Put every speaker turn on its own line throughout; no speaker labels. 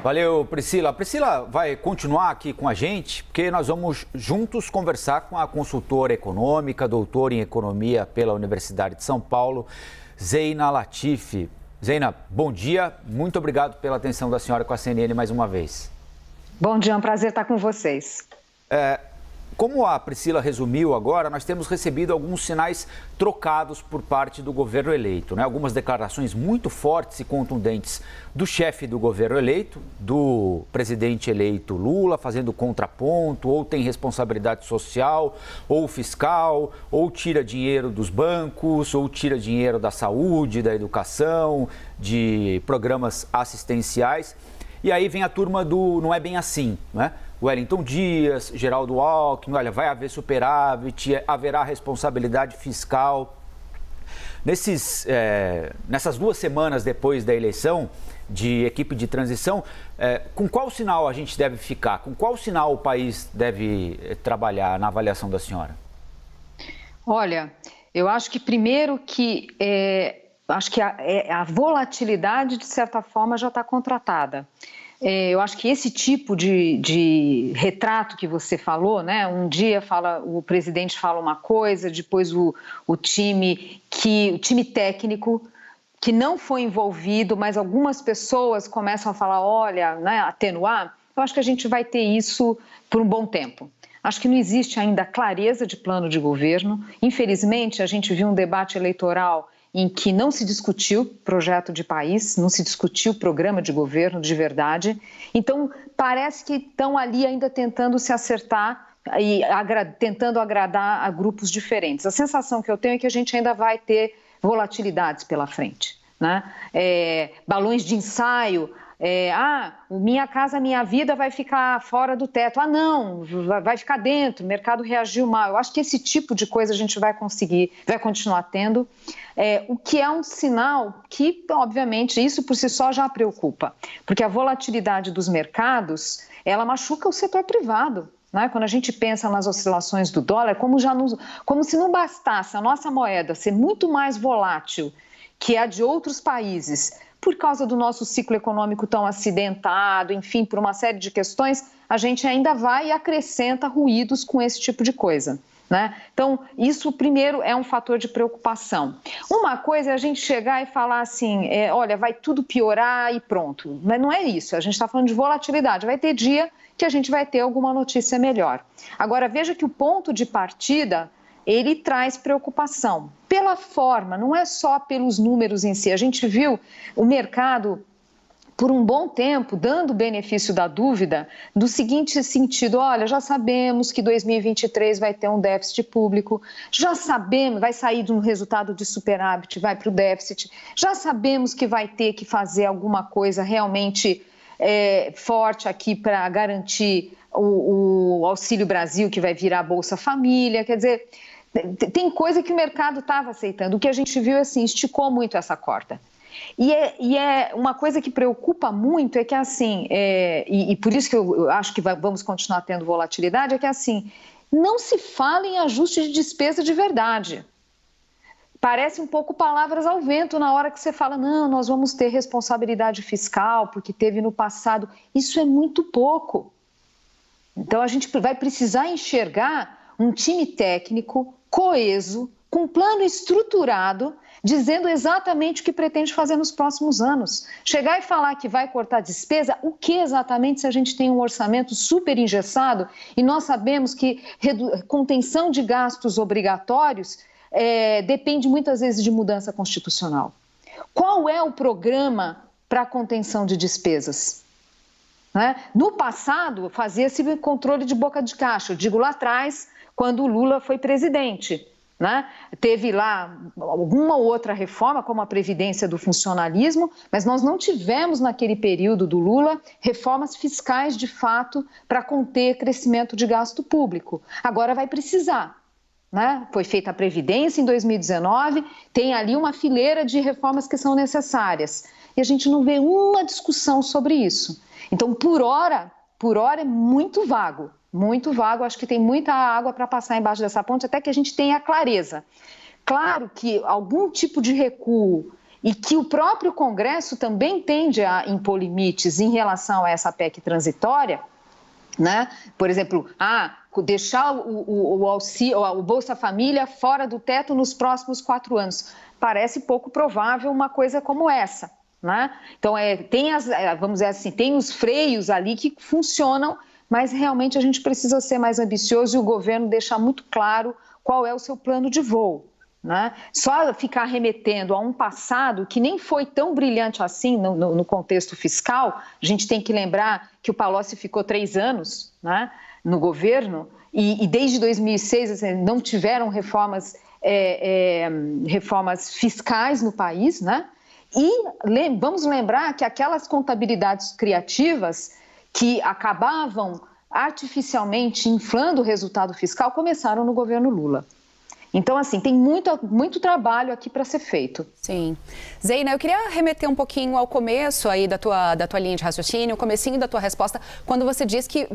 Valeu, Priscila. A Priscila vai continuar aqui com a gente, porque nós vamos juntos conversar com a consultora econômica, doutora em economia pela Universidade de São Paulo, Zeina Latifi. Zeina, bom dia. Muito obrigado pela atenção da senhora com a CNN mais uma vez.
Bom dia, é um prazer estar com vocês.
Como a Priscila resumiu agora, nós temos recebido alguns sinais trocados por parte do governo eleito, né? Algumas declarações muito fortes e contundentes do chefe do governo eleito, do presidente eleito Lula, fazendo contraponto, ou tem responsabilidade social, ou fiscal, ou tira dinheiro dos bancos, ou tira dinheiro da saúde, da educação, de programas assistenciais. E aí vem a turma do não é bem assim, né? Wellington Dias, Geraldo Alckmin, olha, vai haver superávit, haverá responsabilidade fiscal. Nessas 2 semanas depois da eleição de equipe de transição, com qual sinal a gente deve ficar? Com qual sinal o país deve trabalhar na avaliação da senhora?
Olha, eu acho que primeiro que a volatilidade, de certa forma, já está contratada. Eu acho que esse tipo de retrato que você falou, né? Um dia o presidente fala uma coisa, depois o time técnico que não foi envolvido, mas algumas pessoas começam a falar, olha, né, atenuar. Eu acho que a gente vai ter isso por um bom tempo. Acho que não existe ainda clareza de plano de governo. Infelizmente, a gente viu um debate eleitoral em que não se discutiu projeto de país, não se discutiu programa de governo de verdade. Então, parece que estão ali ainda tentando se acertar e tentando agradar a grupos diferentes. A sensação que eu tenho é que a gente ainda vai ter volatilidades pela frente, né? Balões de ensaio. Minha casa, minha vida vai ficar fora do teto. Não, vai ficar dentro, o mercado reagiu mal. Eu acho que esse tipo de coisa a gente vai continuar tendo, o que é um sinal que, obviamente, isso por si só já preocupa, porque a volatilidade dos mercados, ela machuca o setor privado. Né? Quando a gente pensa nas oscilações do dólar, como se não bastasse a nossa moeda ser muito mais volátil que a de outros países, por causa do nosso ciclo econômico tão acidentado, enfim, por uma série de questões, a gente ainda vai e acrescenta ruídos com esse tipo de coisa, né? Então, isso primeiro é um fator de preocupação. Uma coisa é a gente chegar e falar assim, olha, vai tudo piorar e pronto. Mas não é isso, a gente está falando de volatilidade. Vai ter dia que a gente vai ter alguma notícia melhor. Agora, veja que o ponto de partida, ele traz preocupação pela forma, não é só pelos números em si. A gente viu o mercado, por um bom tempo, dando o benefício da dúvida, do seguinte sentido, olha, já sabemos que 2023 vai ter um déficit público, já sabemos, vai sair de um resultado de superávit, vai para o déficit, já sabemos que vai ter que fazer alguma coisa realmente forte aqui para garantir o Auxílio Brasil, que vai virar Bolsa Família, quer dizer, tem coisa que o mercado estava aceitando. O que a gente viu, assim, esticou muito essa corda. E é uma coisa que preocupa muito, é que assim, e por isso que eu acho que vamos continuar tendo volatilidade, é que assim, não se fala em ajuste de despesa de verdade. Parece um pouco palavras ao vento na hora que você fala, não, nós vamos ter responsabilidade fiscal, porque teve no passado. Isso é muito pouco. Então a gente vai precisar enxergar um time técnico coeso, com um plano estruturado, dizendo exatamente o que pretende fazer nos próximos anos. Chegar e falar que vai cortar despesa, o que exatamente se a gente tem um orçamento super engessado e nós sabemos que contenção de gastos obrigatórios depende muitas vezes de mudança constitucional. Qual é o programa para a contenção de despesas? Né? No passado, fazia-se controle de boca de caixa, eu digo lá atrás, quando o Lula foi presidente. Né? Teve lá alguma outra reforma, como a Previdência do funcionalismo, mas nós não tivemos naquele período do Lula reformas fiscais de fato para conter crescimento de gasto público. Agora vai precisar. Né? Foi feita a Previdência em 2019, tem ali uma fileira de reformas que são necessárias. E a gente não vê uma discussão sobre isso. Então, por hora é muito vago. Muito vago, acho que tem muita água para passar embaixo dessa ponte, até que a gente tenha clareza. Claro que algum tipo de recuo e que o próprio Congresso também tende a impor limites em relação a essa PEC transitória, né? Por exemplo, deixar o auxílio, o Bolsa Família fora do teto nos próximos 4 anos. Parece pouco provável uma coisa como essa, né? Então, vamos dizer assim, tem os freios ali que funcionam, mas realmente a gente precisa ser mais ambicioso e o governo deixar muito claro qual é o seu plano de voo, né? Só ficar remetendo a um passado que nem foi tão brilhante assim no contexto fiscal. A gente tem que lembrar que o Palocci ficou 3 anos, né, no governo e desde 2006 assim, não tiveram reformas fiscais no país, né? E vamos lembrar que aquelas contabilidades criativas que acabavam artificialmente inflando o resultado fiscal começaram no governo Lula. Então, assim, tem muito trabalho aqui para ser feito.
Sim. Zeina, eu queria remeter um pouquinho ao começo aí da tua linha de raciocínio, o comecinho da tua resposta, quando você diz que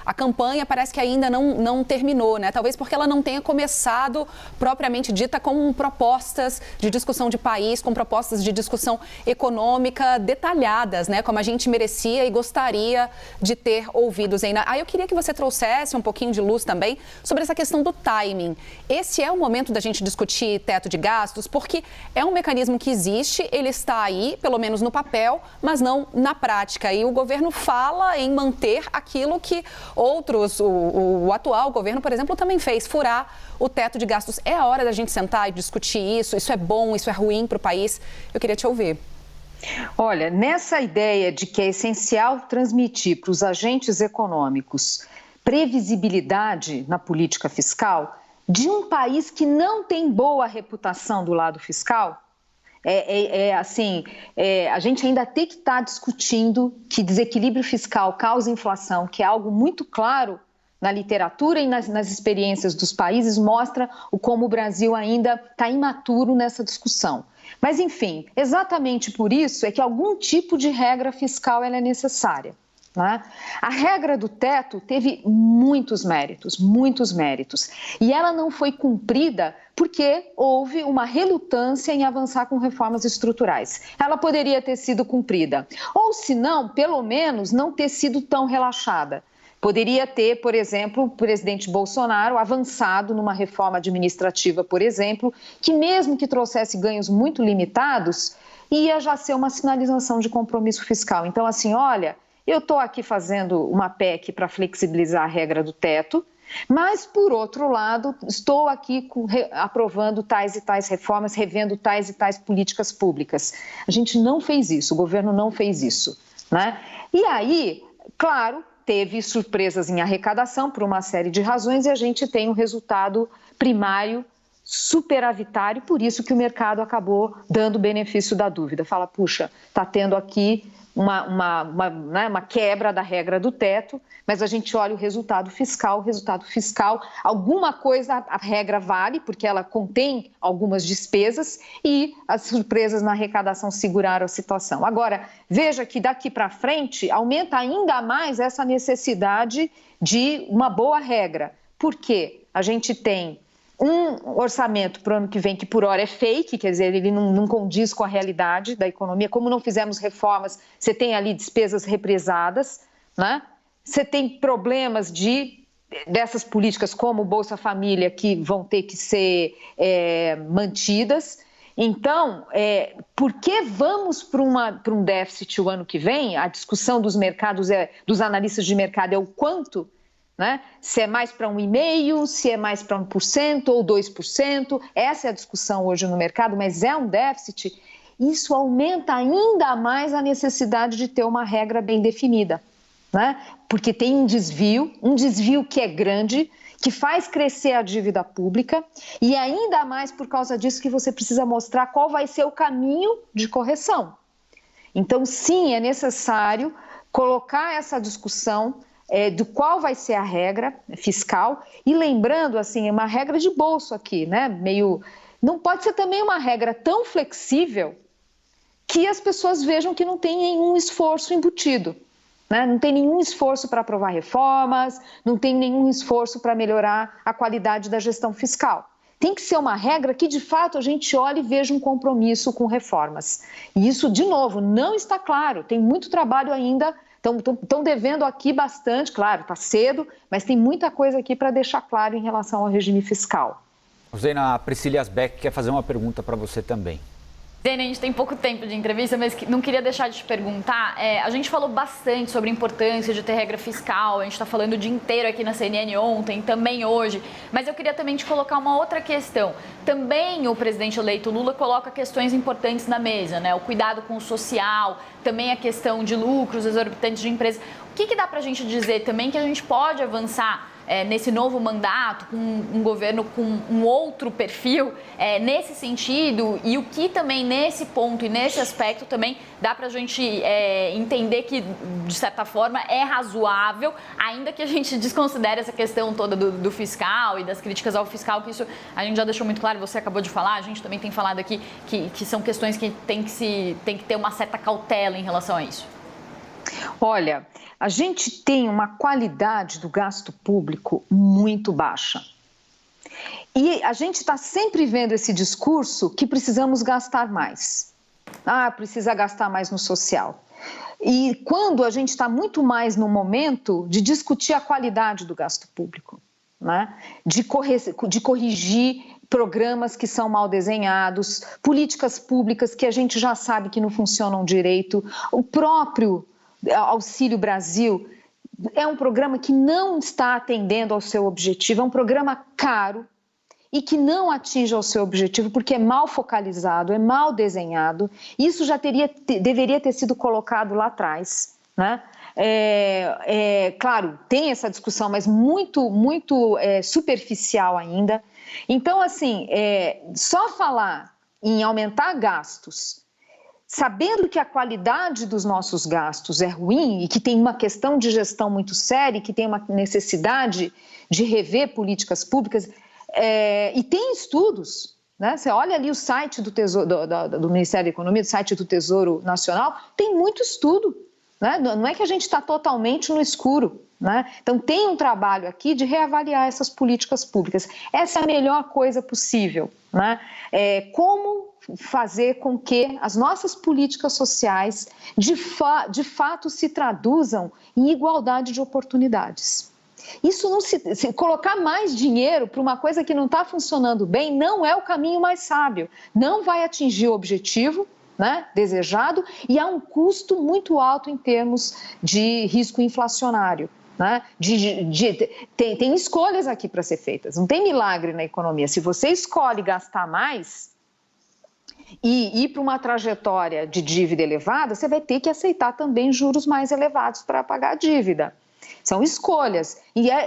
a campanha parece que ainda não terminou, né? Talvez porque ela não tenha começado propriamente dita com propostas de discussão de país, com propostas de discussão econômica detalhadas, né? Como a gente merecia e gostaria de ter ouvido, Zeina. Aí eu queria que você trouxesse um pouquinho de luz também sobre essa questão do timing. Esse é o momento da gente discutir teto de gastos, porque é um mecanismo que existe, ele está aí, pelo menos no papel, mas não na prática. E o governo fala em manter aquilo que outros, o atual governo, por exemplo, também fez, furar o teto de gastos. É a hora da gente sentar e discutir isso é bom, isso é ruim para o país? Eu queria te ouvir.
Olha, nessa ideia de que é essencial transmitir para os agentes econômicos previsibilidade na política fiscal, de um país que não tem boa reputação do lado fiscal, a gente ainda tem que estar discutindo que desequilíbrio fiscal causa inflação, que é algo muito claro na literatura e nas experiências dos países, mostra como o Brasil ainda está imaturo nessa discussão. Mas, enfim, exatamente por isso é que algum tipo de regra fiscal ela é necessária. Né? A regra do teto teve muitos méritos, e ela não foi cumprida porque houve uma relutância em avançar com reformas estruturais. Ela poderia ter sido cumprida, ou se não, pelo menos não ter sido tão relaxada. Poderia ter, por exemplo, o presidente Bolsonaro avançado numa reforma administrativa, por exemplo, que mesmo que trouxesse ganhos muito limitados, ia já ser uma sinalização de compromisso fiscal. Então, assim, olha, eu estou aqui fazendo uma PEC para flexibilizar a regra do teto, mas, por outro lado, estou aqui aprovando tais e tais reformas, revendo tais e tais políticas públicas. A gente não fez isso, o governo não fez isso, né? E aí, claro, teve surpresas em arrecadação por uma série de razões e a gente tem um resultado primário superavitário, por isso que o mercado acabou dando o benefício da dúvida. Fala, puxa, está tendo aqui uma quebra da regra do teto, mas a gente olha o resultado fiscal, alguma coisa a regra vale, porque ela contém algumas despesas e as surpresas na arrecadação seguraram a situação. Agora, veja que daqui para frente aumenta ainda mais essa necessidade de uma boa regra. Por quê? A gente tem um orçamento para o ano que vem que por hora é fake, quer dizer, ele não condiz com a realidade da economia. Como não fizemos reformas, você tem ali despesas represadas, né? Você tem problemas dessas políticas como o Bolsa Família que vão ter que ser mantidas. Então, por que vamos para um déficit o ano que vem? A discussão dos mercados, dos analistas de mercado é o quanto, né? Se é mais para 1,5%, se é mais para 1% ou 2%, essa é a discussão hoje no mercado, mas é um déficit. Isso aumenta ainda mais a necessidade de ter uma regra bem definida, né? Porque tem um desvio que é grande, que faz crescer a dívida pública e ainda mais por causa disso que você precisa mostrar qual vai ser o caminho de correção. Então, sim, é necessário colocar essa discussão do qual vai ser a regra fiscal e lembrando, assim, uma regra de bolso aqui, né? Não pode ser também uma regra tão flexível que as pessoas vejam que não tem nenhum esforço embutido, né? Não tem nenhum esforço para aprovar reformas, não tem nenhum esforço para melhorar a qualidade da gestão fiscal. tem que ser uma regra que, de fato, a gente olhe e veja um compromisso com reformas. E isso, de novo, não está claro. Tem muito trabalho ainda, estão devendo aqui bastante, claro, está cedo, mas tem muita coisa aqui para deixar claro em relação ao regime fiscal.
Zeina, a Priscila Asbeck quer fazer uma pergunta para você também.
Zeina, a gente tem pouco tempo de entrevista, mas não queria deixar de te perguntar. A gente falou bastante sobre a importância de ter regra fiscal, a gente está falando o dia inteiro aqui na CNN ontem, também hoje, mas eu queria também te colocar uma outra questão. Também o presidente eleito Lula coloca questões importantes na mesa, né? O cuidado com o social, também a questão de lucros exorbitantes de empresas. O que dá para a gente dizer também que a gente pode avançar nesse novo mandato, com um governo com um outro perfil, nesse sentido, e o que também nesse ponto e nesse aspecto também dá para a gente entender que, de certa forma, é razoável, ainda que a gente desconsidere essa questão toda do fiscal e das críticas ao fiscal, que isso a gente já deixou muito claro, você acabou de falar, a gente também tem falado aqui que são questões que tem que ter uma certa cautela em relação a isso.
Olha, a gente tem uma qualidade do gasto público muito baixa. E a gente está sempre vendo esse discurso que precisamos gastar mais. Precisa gastar mais no social. E quando a gente está muito mais no momento de discutir a qualidade do gasto público, né? De corrigir programas que são mal desenhados, políticas públicas que a gente já sabe que não funcionam direito, o próprio Auxílio Brasil é um programa que não está atendendo ao seu objetivo, é um programa caro e que não atinge ao seu objetivo porque é mal focalizado, é mal desenhado. Isso já deveria ter sido colocado lá atrás, né? Claro, tem essa discussão, mas muito superficial ainda. Então, assim, só falar em aumentar gastos, sabendo que a qualidade dos nossos gastos é ruim e que tem uma questão de gestão muito séria, que tem uma necessidade de rever políticas públicas, e tem estudos, né? Você olha ali o site do Ministério da Economia, do site do Tesouro Nacional, tem muito estudo, né? Não é que a gente está totalmente no escuro, né? Então tem um trabalho aqui de reavaliar essas políticas públicas. Essa é a melhor coisa possível, né? Como fazer com que as nossas políticas sociais de fato se traduzam em igualdade de oportunidades. Isso não se colocar mais dinheiro para uma coisa que não está funcionando bem não é o caminho mais sábio, não vai atingir o objetivo, né, desejado, e há um custo muito alto em termos de risco inflacionário. Né? Tem escolhas aqui para ser feitas, não tem milagre na economia. Se você escolhe gastar mais e ir para uma trajetória de dívida elevada, você vai ter que aceitar também juros mais elevados para pagar a dívida. São escolhas,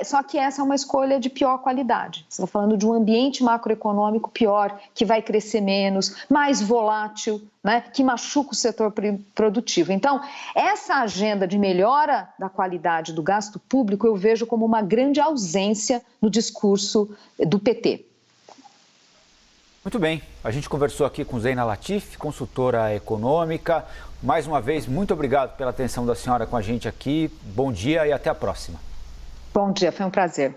só que essa é uma escolha de pior qualidade. Você está falando de um ambiente macroeconômico pior, que vai crescer menos, mais volátil, né, que machuca o setor produtivo. Então, essa agenda de melhora da qualidade do gasto público eu vejo como uma grande ausência no discurso do PT.
Muito bem, a gente conversou aqui com Zeina Latif, consultora econômica. Mais uma vez, muito obrigado pela atenção da senhora com a gente aqui. Bom dia e até a próxima.
Bom dia, foi um prazer.